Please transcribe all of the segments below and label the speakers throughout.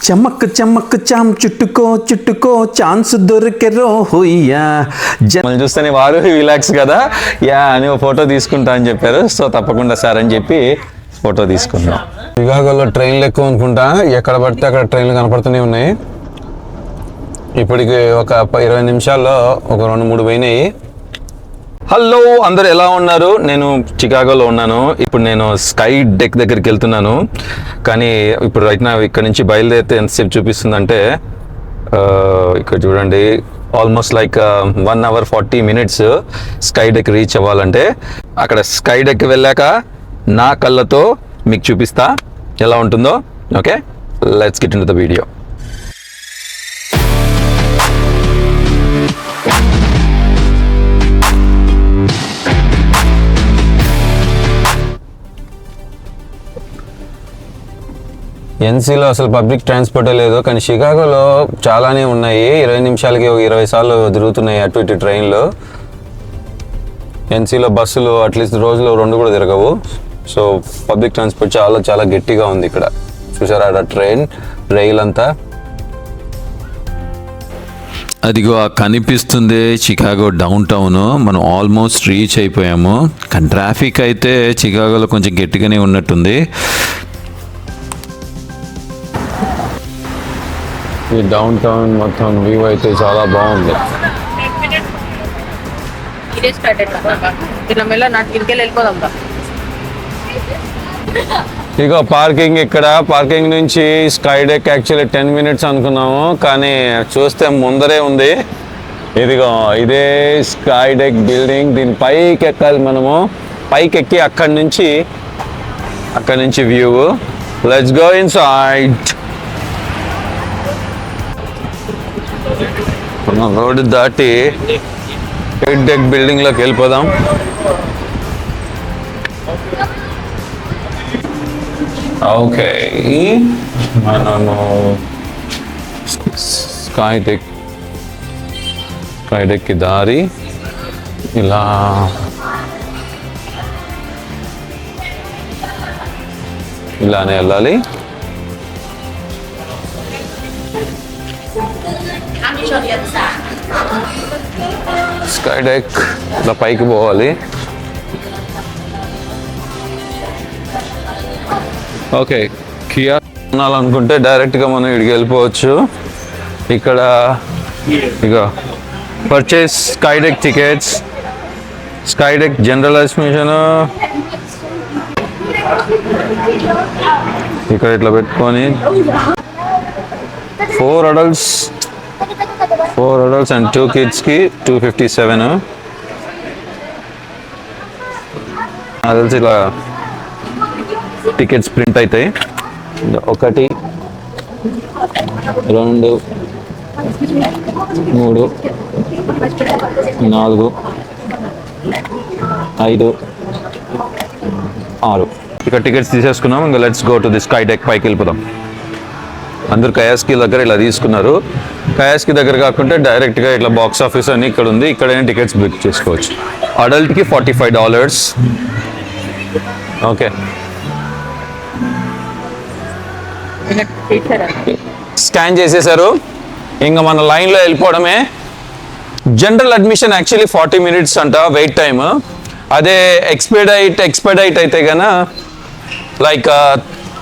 Speaker 1: చమక్ చమక్ చామ్ చుట్టుకో చుట్టుకో chance దొరికెరో హోయ్యా.
Speaker 2: మళ్ళీ చూస్తేనే వారు రిలాక్స్ కదా, యా అని ఫోటో తీసుకుంటా అని చెప్పారు. సో తప్పకుండా సార్ అని చెప్పి ఫోటో తీసుకున్నాం. చికాగోలో ట్రైన్లు ఎక్కువ అనుకుంటా, ఎక్కడ పడితే అక్కడ ట్రైన్లు కనపడుతూనే ఉన్నాయి. ఇప్పటికి ఒక 20 నిమిషాల్లో ఒక 2-3 పోయినాయి. హలో అందరు ఎలా ఉన్నారు? నేను చికాగోలో ఉన్నాను. ఇప్పుడు నేను స్కై డెక్ దగ్గరికి వెళ్తున్నాను. కానీ ఇప్పుడు రైట్ నా ఇక్కడ నుంచి బయలుదేరితే ఎంతసేపు చూపిస్తుందంటే ఇక్కడ చూడండి, almost like 1 hour 40 minutes sky deck reach అవ్వాలంటే. అక్కడ స్కై డెక్ వెళ్ళాక నా కళ్ళతో మీకు చూపిస్తా ఎలా ఉంటుందో. Okay, let's get into the video. ఎన్సీలో అసలు పబ్లిక్ ట్రాన్స్పోర్టే లేదు, కానీ షికాగోలో చాలానే ఉన్నాయి. 20 నిమిషాలకి 20 సార్లు తిరుగుతున్నాయి అటు ఇటు ట్రైన్లు. ఎన్సీలో బస్సులు అట్లీస్ట్ రోజులో 2 కూడా తిరగవు. సో పబ్లిక్ ట్రాన్స్పోర్ట్ చాలా చాలా గట్టిగా ఉంది ఇక్కడ. చూసారా ట్రైన్ రైల్ అంతా.
Speaker 1: అదిగో కనిపిస్తుంది చికాగో డౌన్ టౌన్. మనం ఆల్మోస్ట్ రీచ్ అయిపోయాము. కానీ ట్రాఫిక్ అయితే చికాగోలో కొంచెం గట్టిగానే ఉన్నట్టుంది.
Speaker 2: ఈ డౌన్ టౌన్ మొత్తం వ్యూ అయితే చాలా బాగుంది. ఇక పార్కింగ్, ఇక్కడ పార్కింగ్ నుంచి స్కై డెక్ యాక్చువల్లీ 10 minutes అనుకున్నాము, కానీ చూస్తే ముందరే ఉంది. ఇదిగో ఇదే స్కై డెక్ బిల్డింగ్. దీని పైకి ఎక్కాలి మనము. పైకి ఎక్కి అక్కడి నుంచి view. Let's go in side. Road దాటి స్కై డెక్ బిల్డింగ్ లోకి వెళ్ళిపోదాం. ఓకే, మనము స్కై డెక్ కి దారి ఇలానే వెళ్ళాలి. స్కై డెక్ ఇలా పైకి పోవాలి. ఓకే, కియా కొనాలనుకుంటే డైరెక్ట్గా మనం ఇక్కడికి వెళ్ళిపోవచ్చు. ఇక్కడ ఇక purchase sky deck tickets, sky deck general admission. ఇక్కడ ఇట్లా పెట్టుకొని 4 adults and 2 kids కి $257. అదల్సి ఇలా టికెట్స్ ప్రింట్ అవుతాయి. 1 2 3 4 5 6 ఇక్కడ టికెట్స్ తీసేసుకున్నాం. ఇంకా let's go to the sky deck. పైకి వెళ్ళిపోదాం. అందరు కయాస్కి దగ్గర ఇలా తీసుకున్నారు. కయాస్కి దగ్గర కాకుండా డైరెక్ట్గా ఇట్లా బాక్స్ ఆఫీస్ అని ఇక్కడ ఉంది. ఇక్కడైనా టికెట్స్ బుక్ చేసుకోవచ్చు. అడల్ట్కి $45. ఓకే, స్కాన్ చేసేసారు. ఇంకా మన లైన్లో వెళ్ళిపోవడమే. జనరల్ అడ్మిషన్ యాక్చువల్లీ 40 minutes అంట వెయిట్ టైమ్. అదే ఎక్స్పెడైట్ అయితే కన్నా లైక్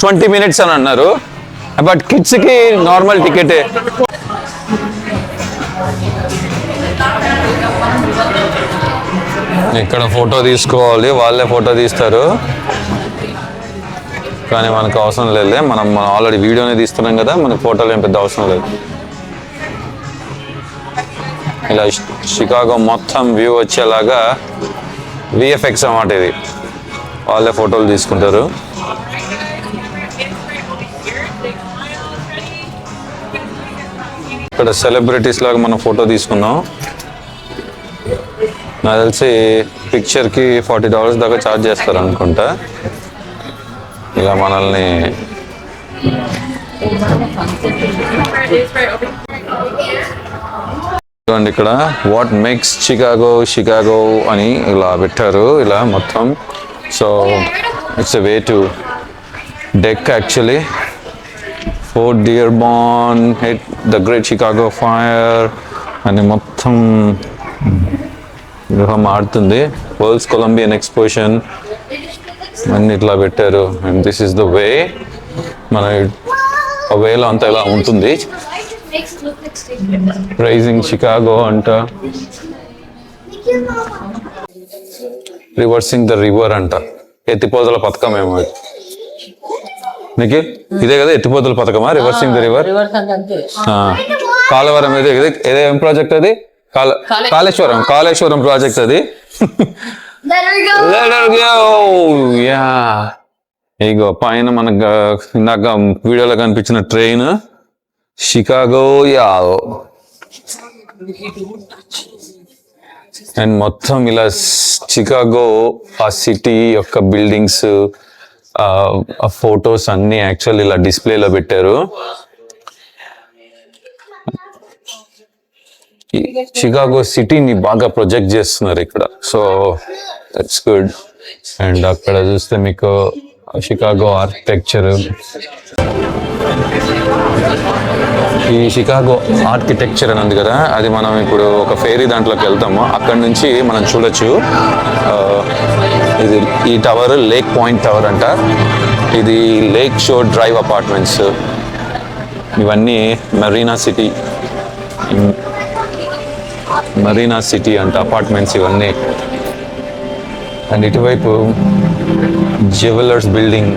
Speaker 2: 20 minutes అని అన్నారు. బట్ కిడ్స్కి నార్మల్ టికెటే. ఇక్కడ ఫోటో తీసుకోవాలి, వాళ్ళే ఫోటో తీస్తారు. కానీ మనకు అవసరం లేదు, మనం ఆల్రెడీ వీడియోనే తీస్తున్నాం కదా, మనకు ఫోటోలు ఏం పెద్ద అవసరం లేదు. ఇలా షికాగో మొత్తం వ్యూ వచ్చేలాగా VFX అన్నమాట ఇది. వాళ్ళే ఫోటోలు తీసుకుంటారు. ఇక్కడ సెలబ్రిటీస్ లాగా మనం ఫోటో తీసుకున్నాం. నాకు తెలిసి పిక్చర్కి $40 దాకా ఛార్జ్ చేస్తారు అనుకుంటా. ఇలా మనల్ని చూడండి, ఇక్కడ వాట్ మేక్స్ షికాగో అని ఇలా పెట్టారు ఇలా మొత్తం. So it's a way to deck actually Fort Dearborn, the great Chicago fire అని మొత్తం గృహం ఆడుతుంది. వరల్డ్స్ కొలంబియన్ ఎక్స్పోజిషన్ అన్ని ఇట్లా పెట్టారు. And this is the way. మన ఆ వేలో అంతా ఇలా ఉంటుంది. రైజింగ్ షికాగో అంట, రివర్సింగ్ ద రివర్ అంట. ఎత్తిపోతల పథకం ఏమో ఇది. నీకు ఇదే కదా ఎత్తిపోతల పథకమా? Reversing the river. కాళవరం ఇదే ఏం ప్రాజెక్ట్ అది? కాళేశ్వరం ప్రాజెక్ట్ అది. ఇగో పైన మనకు ఇందాక వీడియోలో కనిపించిన ట్రైన్ షికాగో యావో. అండ్ మొత్తం ఇలా షికాగో ఆ సిటీ యొక్క బిల్డింగ్స్, ఆ ఫొటోస్ అన్ని యాక్చువల్ ఇలా డిస్ప్లేలో పెట్టారు. షికాగో సిటీని బాగా ప్రొజెక్ట్ చేస్తున్నారు ఇక్కడ. So that's good. అండ్ అక్కడ చూస్తే మీకు షికాగో ఆర్కిటెక్చర్, ఈ షికాగో ఆర్కిటెక్చర్ అని ఉంది కదా, అది మనం ఇప్పుడు ఒక ఫేరీ దాంట్లోకి వెళ్తాము. అక్కడ నుంచి మనం చూడొచ్చు. ఇది ఈ టవర్ లేక్ పాయింట్ టవర్ అంట. ఇది లేక్ షోర్ డ్రైవ్ అపార్ట్మెంట్స్. ఇవన్నీ మరీనా సిటీ అంట అపార్ట్మెంట్స్ ఇవన్నీ. అండ్ ఇటువైపు జ్యువెలర్స్ బిల్డింగ్.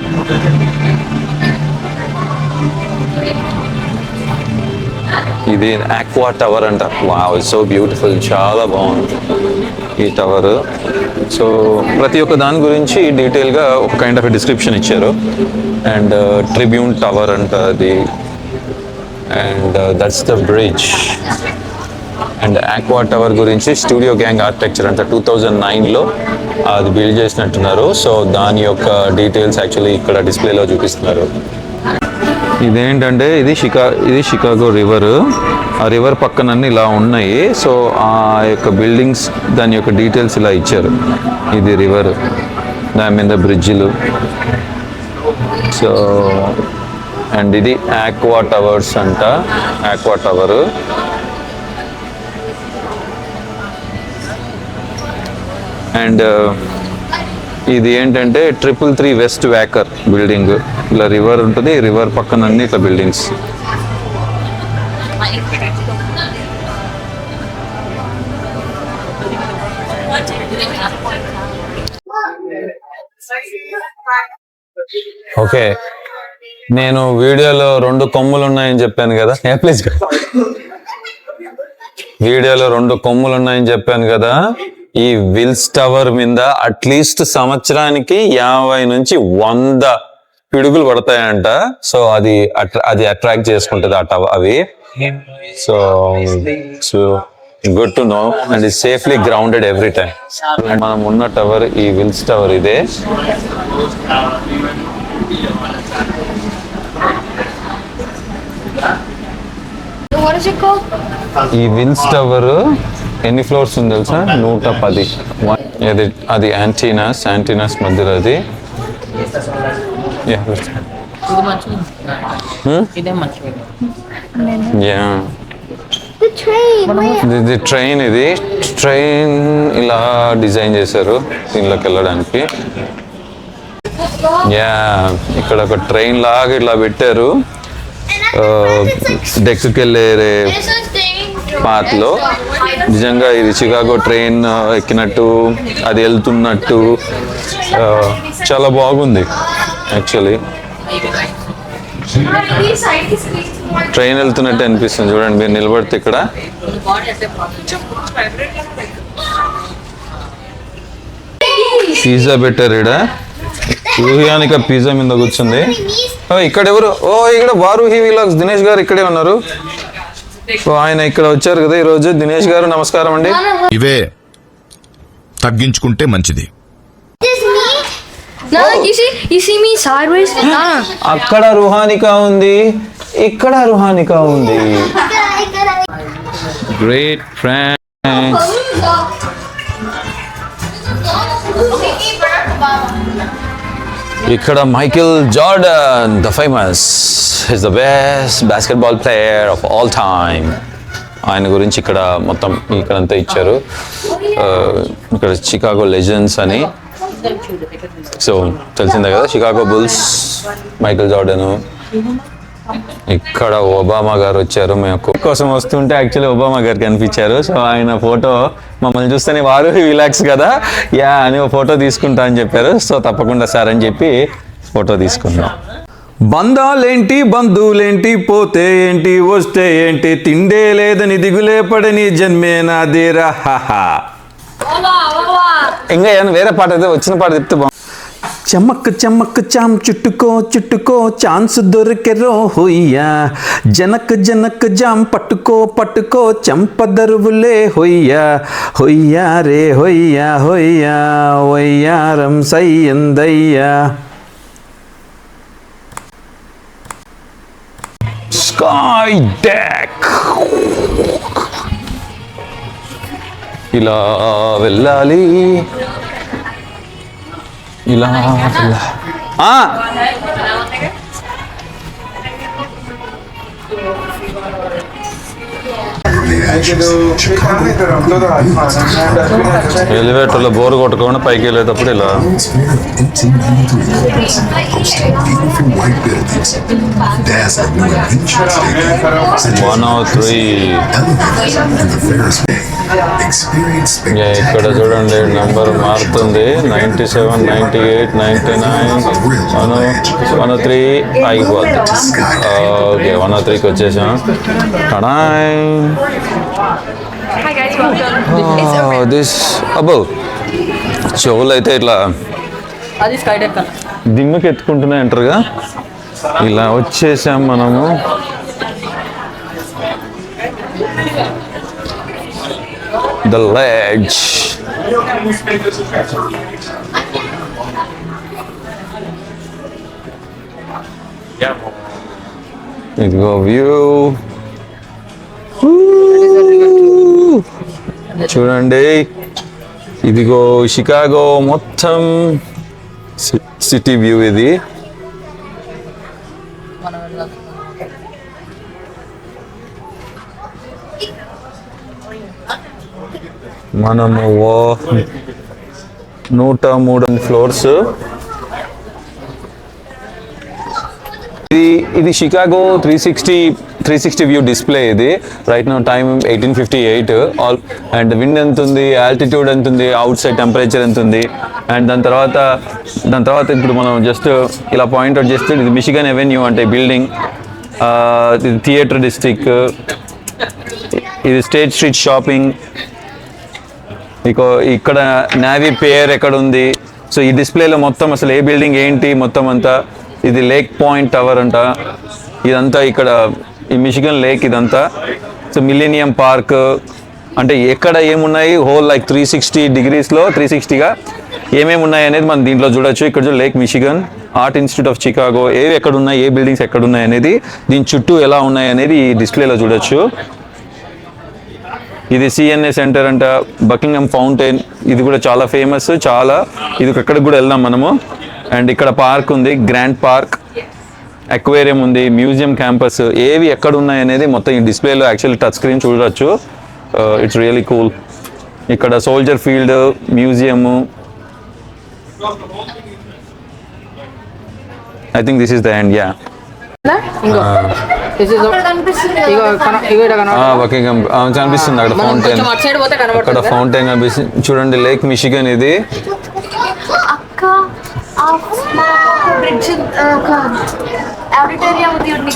Speaker 2: ఇది ఆక్వా టవర్ అంట. వావ్, సో బ్యూటిఫుల్, చాలా బాగుంది ఈ టవర్. సో ప్రతి ఒక్క దాని గురించి డీటెయిల్గా ఒక కైండ్ ఆఫ్ డిస్క్రిప్షన్ ఇచ్చారు. అండ్ ట్రిబ్యూన్ టవర్ అంట అది. And that's the bridge. And aqua tower గురించి స్టూడియో గ్యాంగ్ ఆర్కిటెక్చర్ అంట 2009లో అది బిల్డ్ చేసినట్టున్నారు. సో దాని యొక్క డీటెయిల్స్ యాక్చువల్లీ ఇక్కడ డిస్ప్లేలో చూపిస్తున్నారు. ఇదేంటంటే ఇది షికాగో రివర్. ఆ రివర్ పక్కనన్నీ ఇలా ఉన్నాయి. సో ఆ యొక్క బిల్డింగ్స్ దాని యొక్క డీటెయిల్స్ ఇలా ఇచ్చారు. ఇది రివర్, దాని మీద బ్రిడ్జిలు. సో అండ్ ఇది ఆక్వా టవర్స్ అంట, ఆక్వా టవర్. అండ్ ఇది ఏంటంటే 333 వెస్ట్ వ్యాకర్ బిల్డింగ్. ఇలా రివర్ ఉంటుంది, రివర్ పక్కన అన్ని ఇట్లా బిల్డింగ్స్. ఓకే, నేను వీడియోలో 2 కొమ్ములు ఉన్నాయని చెప్పాను కదా. ప్లీజ్, వీడియోలో 2 కొమ్ములు ఉన్నాయని చెప్పాను కదా. ఈ విల్స్ టవర్ మీద అట్లీస్ట్ సంవత్సరానికి 50 నుంచి 100 పిడుగులు పడతాయంట. సో అది అట్రాక్ట్ చేసుకుంటుంది ఆ టవర్ అవి. So good to know. And it safely grounded every time. మనం ఉన్న టవర్ ఈ విల్స్ టవర్ ఇదే. ఈ విల్స్ టవర్ ఎన్ని ఫ్లోర్స్ ఉంది తెలుసా? 110. అది యాంటీనాస్ మధ్యలో అది. ఇది ట్రైన్. ఇది ట్రైన్ ఇలా డిజైన్ చేశారు దీనిలోకి వెళ్ళడానికి. ఇక్కడ ఒక ట్రైన్ లాగా ఇలా పెట్టారు డెక్కి వెళ్ళే పాత్లో. నిజంగా ఇది చికాగో ట్రైన్ ఎక్కినట్టు, అది వెళ్తున్నట్టు చాలా బాగుంది యాక్చువల్లీ. ట్రైన్ వెళ్తున్నట్టు అనిపిస్తుంది. చూడండి, మీరు నిలబడితే ఇక్కడ పిజ్జా పెట్టారు. ఇక్కడ ఊహియానిక పిజ్జా మీద కూర్చుంది. ఇక్కడ ఎవరు? ఇక్కడ వారుహి వ్లాగ్స్ దినేష్ గారు ఇక్కడే ఉన్నారు. ఆయన ఇక్కడ వచ్చారు కదా ఈరోజు. దినేష్ గారు నమస్కారం అండి.
Speaker 3: ఇవే తగ్గించుకుంటే మంచిది.
Speaker 2: అక్కడ రుహానిక ఉంది, ఇక్కడ రుహానిక ఉంది. Great friends. ఇక్కడ Michael Jordan the famous is the best basketball player of all time. ఆయన గురించి ఇక్కడ మొత్తం ఇక్కడంతా ఇచ్చారు. ఇక్కడ చికాగో లెజెండ్స్ అని, సో తెలిసిందే కదా, చికాగో బుల్స్, మైకేల్ జార్డన్. ఇక్కడ ఒబామా గారు వచ్చారు. మేము కోసం వస్తుంటే యాక్చువల్లీ ఒబామా గారు కనిపించారు. సో ఆయన ఫోటో మమ్మల్ని చూస్తేనే వారు రిలాక్స్ కదా, యా అని ఫోటో తీసుకుంటా అని చెప్పారు. సో తప్పకుండా సార్ అని చెప్పి ఫోటో తీసుకున్నాం.
Speaker 1: బంధాలేంటి బంధువులేంటి, పోతే ఏంటి వస్తే ఏంటి, తిండే లేదని దిగులే పడని జన్మే నాదేరా.
Speaker 2: ఇంకా ఏమైనా వేరే పాట అయితే వచ్చిన పాట చెప్తే
Speaker 1: చమక్ చమక్ చామ్ చుట్టుకో చుట్టుకో ఛాన్స్ దొరికెరో హొయ్యా, జనక్ జనక్ జామ్ పట్టుకో పట్టుకో చంపదరువులే హొయ్యా, హొయ్యా రే హొయ్యా హొయ్యా వయ్యారం సయ్యందయ్యా.
Speaker 2: స్కై డెక్ ఇలా వెళ్ళాలి, ఇలా ఎలివేటర్లో బోర్ కొట్టకుండా పైకి వెళ్ళేటప్పుడు ఇలా 103. ఇక్కడ చూడండి నంబర్ మారుతుంది, 97, 98, 99, 103 అయిపోద్ది. ఓకే 103కి వచ్చేసాం. దిస్ అబ్బో చెవులు అయితే ఇట్లా దిమ్ముకి ఎత్తుకుంటున్నాయి అంటారుగా, ఇలా వచ్చేసాం మనము. The ledge. ఇదిగో వ్యూ చూడండి, ఇదిగో షికాగో మొత్తం సిటీ వ్యూ ఇది. మనము 103 ఫ్లోర్స్. ఇది షికాగో 360 వ్యూ డిస్ప్లే. ఇది right now time 18:58. And wind ఎంత ఉంది, ఆల్టిట్యూడ్ ఎంత ఉంది, అవుట్ సైడ్ టెంపరేచర్ ఎంత ఉంది, అండ్ దాని తర్వాత ఇప్పుడు మనం జస్ట్ ఇలా పాయింట్అవుట్ చేస్తే ఇది మిషిగన్ అవెన్యూ అంటే బిల్డింగ్, ఇది థియేటర్ డిస్ట్రిక్ట్, ఇది స్టేట్ స్ట్రీట్ షాపింగ్, ఇక్కడ నేవీ పియర్ ఎక్కడ ఉంది. సో ఈ డిస్ప్లేలో మొత్తం అసలు ఏ బిల్డింగ్ ఏంటి మొత్తం అంతా. ఇది లేక్ పాయింట్ టవర్ అంట, ఇదంతా ఇక్కడ ఈ మిషిగన్ లేక్ ఇదంతా. సో మిలీనియం పార్క్ అంటే ఎక్కడ ఏమున్నాయి, హోల్ లైక్ 360 డిగ్రీస్లో 360గా ఏమేమి ఉన్నాయి అనేది మనం దీంట్లో చూడొచ్చు. ఇక్కడ lake Michigan, art institute of Chicago, ఏవి ఎక్కడ ఉన్నాయి, ఏ బిల్డింగ్స్ ఎక్కడ ఉన్నాయి అనేది, దీని చుట్టూ ఎలా ఉన్నాయి అనేది ఈ డిస్ప్లేలో చూడొచ్చు. ఇది సిఎన్ఏ సెంటర్ అంట, బకింగ్హామ్ ఫౌంటైన్, ఇది కూడా చాలా ఫేమస్, చాలా ఇది ఎక్కడికి కూడా వెళ్దాం మనము. అండ్ ఇక్కడ పార్క్ ఉంది, గ్రాండ్ పార్క్, అక్వేరియం ఉంది, మ్యూజియం క్యాంపస్, ఏవి ఎక్కడ ఉన్నాయి అనేది మొత్తం ఈ డిస్ప్లేలో యాక్చువల్లీ టచ్ స్క్రీన్ చూడవచ్చు. It's really cool. ఇక్కడ soldier field, museum. I think this is the end. Yeah కనిపిస్తుంది అక్కడ ఫౌంటైన్, అక్కడ ఫౌంటైన్ కనిపిస్తుంది చూడండి. లేక్ మిషిగన్ ఇది.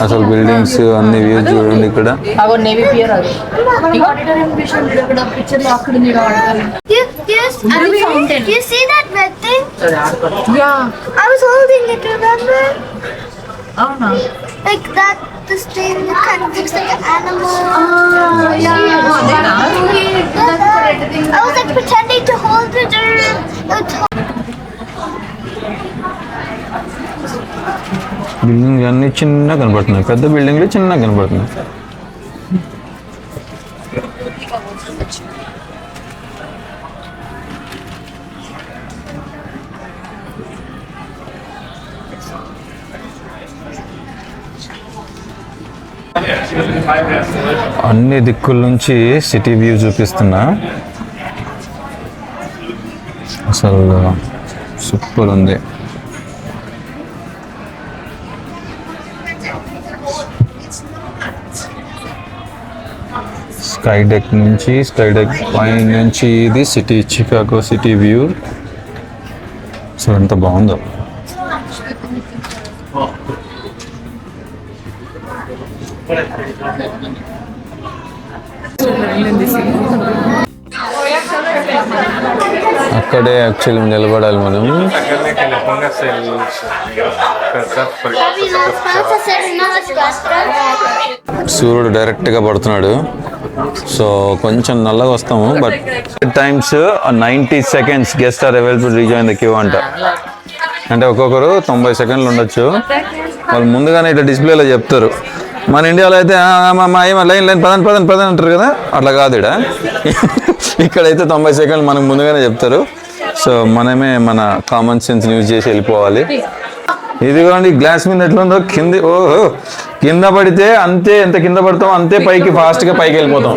Speaker 2: అసలు బిల్డింగ్స్ అన్ని వ్యూ చూడండి ఇక్కడ.
Speaker 3: You see that red thing? Yeah. I was holding it, remember? Oh no. Like that, this thing that kind of looks like an animal. Oh, yeah. I was like pretending to hold it.
Speaker 2: Building అన్ని చిన్నగా కనబడుతున్నాయి, పెద్ద బిల్డింగ్లు చిన్నగా కనబడుతున్నాయి. అన్ని దిక్కుల నుంచి సిటీ వ్యూ చూపిస్తున్నా. అసలు సూపర్ ఉంది. స్కై డెక్ పై నుంచి ఇది city, Chicago city view. So ఎంత బాగుందో. అక్కడే యాక్చువల్లీ నిలబడాలి మనం. సూర్యుడు డైరెక్ట్గా పడుతున్నాడు, సో కొంచెం నల్లగా వస్తాము. But times 90 seconds guest are available rejoin the queue అంట. అంటే ఒక్కొక్కరు 90 సెకండ్లు ఉండొచ్చు. వాళ్ళు ముందుగానే ఇట్లా డిస్ప్లేలో చెప్తారు. మన ఇండియాలో అయితే లైన్ పదండి అంటారు కదా, అట్లా కాదు. ఇక్కడైతే 90 సెకండ్లు మనకు ముందుగానే చెప్తారు. సో మనమే మన కామన్ సెన్స్ యూజ్ చేసి వెళ్ళిపోవాలి. ఇదిగోండి గ్లాస్ మీద ఎట్లుందో కింద. ఓహో, కింద పడితే అంతే, ఎంత కింద పడతాం అంతే పైకి ఫాస్ట్గా పైకి వెళ్ళిపోతాం.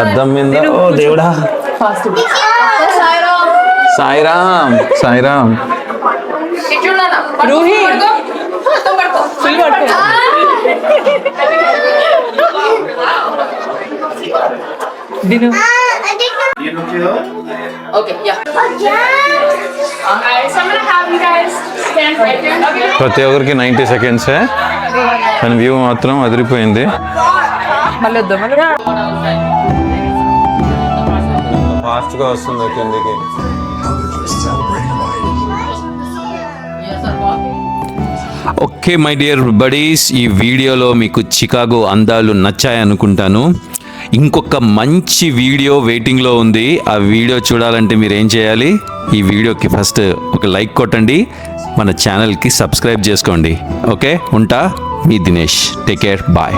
Speaker 2: అర్థం మీద. ఓ దేవుడా, సాయిరామ్ సాయిరామ్. ప్రతి ఒక్కరికి 90 seconds, కానీ వ్యూ మాత్రం అదిరిపోయింది. ఫాస్ట్గా వస్తుంది కిందికి.
Speaker 1: ఓకే మై డియర్ బడీస్, ఈ వీడియోలో మీకు చికాగో అందాలు నచ్చాయి అనుకుంటాను. ఇంకొక మంచి వీడియో వెయిటింగ్లో ఉంది. ఆ వీడియో చూడాలంటే మీరు ఏం చేయాలి? ఈ వీడియోకి ఫస్ట్ ఒక లైక్ కొట్టండి, మన ఛానల్కి సబ్స్క్రైబ్ చేసుకోండి. ఓకే, ఉంటా. మీ దినేష్. Take care, bye.